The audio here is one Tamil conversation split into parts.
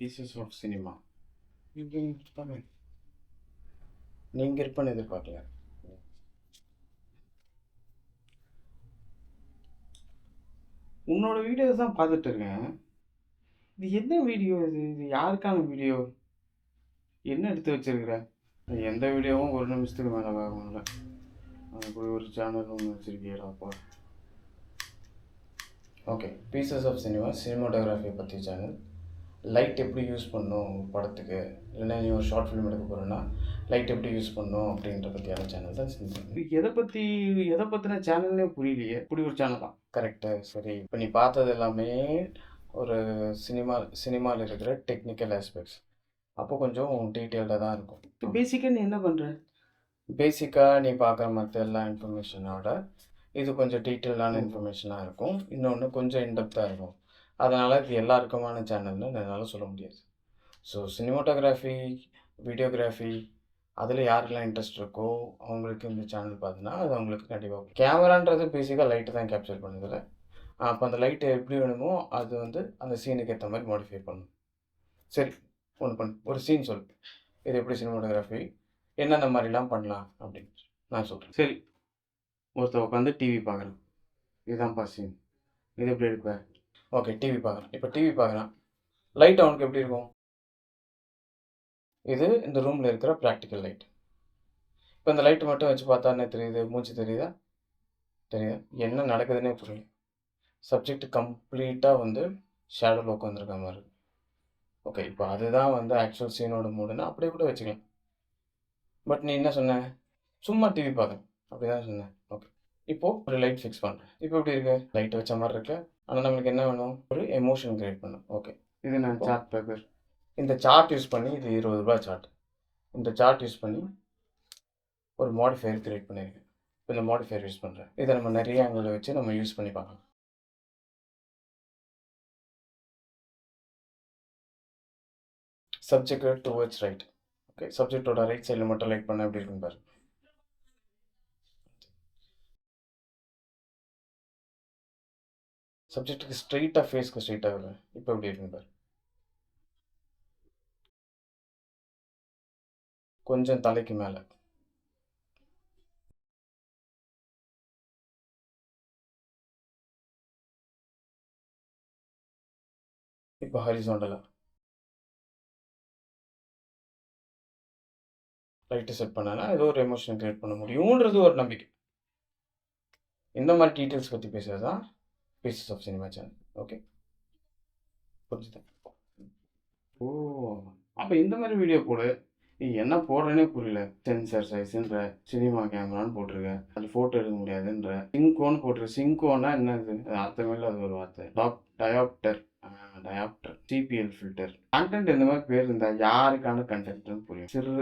Pieces of cinema. நீங்கள் இருப்பேன்னு எதிர்பார்க்கல. உன்னோட வீடியோஸ் தான் பார்த்துட்டு இருக்கேன். இது என்ன வீடியோ? இது யாருக்கான வீடியோ? என்ன எடுத்து வச்சிருக்கிற? எந்த வீடியோவும் ஒரு நிமிஷத்துக்கு மேலே ஆகும்ல. அப்படி ஒரு சேனல் ஒன்று வச்சுருக்கீடாப்பா. Okay, pieces of cinema cinematography பற்றி சேனல். லைட் எப்படி யூஸ் பண்ணணும் படத்துக்கு, இல்லைன்னா நீ ஒரு ஷார்ட் ஃபிலிம் எடுக்க போகிறேன்னா லைட் எப்படி யூஸ் பண்ணணும் அப்படின்ற பற்றியான சேனல் தான் செஞ்சேன். எதை பற்றின சேனல்னே புரியலையே. இப்படி ஒரு சேனல் தான். கரெக்டு. சரி, இப்போ நீ பார்த்தது எல்லாமே ஒரு சினிமாவில் இருக்கிற டெக்னிக்கல் ஆஸ்பெக்ட்ஸ். அப்போ கொஞ்சம் டீட்டெயில்டாக தான் இருக்கும். இப்போ பேசிக்காக நீ என்ன பண்ணுற? பேசிக்காக நீ பார்க்குற மற்ற எல்லா இன்ஃபர்மேஷனோட இது கொஞ்சம் டீட்டெயில்டான இன்ஃபர்மேஷனாக இருக்கும். இன்னொன்று கொஞ்சம் இன்டெப்த்தாக இருக்கும். அதனால் இது எல்லாருக்குமான சேனல்னு என்னால் சொல்ல முடியாது. ஸோ சினிமாட்டோகிராஃபி, வீடியோகிராஃபி அதில் யாரெல்லாம் இன்ட்ரெஸ்ட் இருக்கோ அவங்களுக்கு இந்த சேனல் பார்த்தீங்கன்னா அது அவங்களுக்கு கண்டிப்பாக. கேமரான்றது பேசிக்காக லைட்டு தான் கேப்சர் பண்ணுதில்ல. அப்போ அந்த லைட்டு எப்படி வேணுமோ அது வந்து அந்த சீனுக்கு ஏற்ற மாதிரி மாடிஃபை பண்ணணும். சரி, ஒன்று பண்ணு, ஒரு சீன் சொல்லு, இது எப்படி சினிமாட்டோகிராஃபி என்னென்ன மாதிரிலாம் பண்ணலாம் அப்படின்னு நான் சொல்கிறேன். சரி, ஒருத்தர் உட்காந்து டிவி பார்க்குறேன், இதுதான்ப்பா சீன், இது எப்படி எடுப்பேன்? ஓகே, டிவி பார்க்குறேன். இப்போ டிவி பார்க்குறேன், லைட் அவனுக்கு எப்படி இருக்கும்? இது இந்த ரூமில் இருக்கிற ப்ராக்டிக்கல் லைட். இப்போ இந்த லைட்டு மட்டும் வச்சு பார்த்தானே தெரியுது, மூச்சு தெரியுதா? தெரியுதா? என்ன நடக்குதுன்னே புரியல. சப்ஜெக்ட் கம்ப்ளீட்டாக வந்து ஷேடோவில் உட்காந்துருக்க மாதிரி. ஓகே, இப்போ அதுதான் வந்து ஆக்சுவல் சீனோட மூடுன்னா அப்படியே கூட வச்சுக்கலாம். பட் நீ என்ன சொன்ன? சும்மா டிவி பார்க்குறேன் அப்படி தான் சொன்னேன். ஓகே, இப்போது ஒரு லைட் ஃபிக்ஸ் பண்ணுறேன். இப்போ எப்படி இருக்கு? லைட் வச்ச மாதிரி இருக்கு. ஆனால் நம்மளுக்கு என்ன வேணும்? ஒரு எமோஷன் கிரியேட் பண்ணும். ஓகே, இது நான் சார்ட் பேப்பர், இந்த சார்ட் யூஸ் பண்ணி, இது 20 ரூபா சார்ட், இந்த சார்ட் யூஸ் பண்ணி ஒரு மாடிஃபையர் கிரியேட் பண்ணியிருக்கேன். இப்போ இந்த மாடிஃபையர் யூஸ் பண்ணுறேன். இதை நம்ம நிறைய ஆங்கிளில் வச்சு நம்ம யூஸ் பண்ணி பார்க்கலாம். Subject towards right. ஓகே, சப்ஜெக்டோட ரைட் சைடில் மட்டும் லைட் பண்ண எப்படி இருக்குன்னு பாரு. சப்ஜெக்ட்டுக்கு ஸ்ட்ரெயிட்டாக, ஃபேஸ்க்கு ஸ்ட்ரெயிட்டாக வருவேன். இப்போ எப்படி இருக்குன்னு பாரு. கொஞ்சம் தலைக்கு மேலே. இப்போ ஹரிசாண்டலாக லைட்டு செட் பண்ணனா ஏதோ ஒரு எமோஷன் கிரியேட் பண்ண முடியுன்றது ஒரு நம்பிக்கை. இந்த மாதிரி டீட்டெயில்ஸ் பற்றி பேசுகிறது தான் pieces of cinema channel. Okay, புரிஞ்சுதான்? ஓ, அப்போ இந்த மாதிரி வீடியோ போடு. நீ என்ன போடுறேனே புரியல. சென்சர் சைஸுன்ற, சினிமா கேமரான்னு போட்டிருக்க, அது ஃபோட்டோ எடுக்க முடியாதுன்ற, சிங்கோன்னு போட்டிருக்க. சிங்கோன்னா என்னது? அர்த்தமில்ல, அது ஒரு வார்த்தை. Dioptre, CPL filter. கண்டென்ட் இந்த மாதிரி பேர் இருந்தால் யாருக்கான கண்டென்ட்னு புரியும். சிறு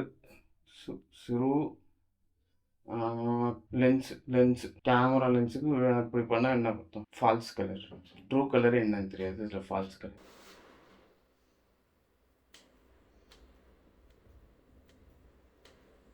லென்ஸ் கேமரா லென்ஸுக்கு இப்படி பண்ணால் என்ன அர்த்தம்? Falls colour. ட்ரூ கலர் என்னன்னு தெரியாது, இதில் ஃபால்ஸ் கலர்.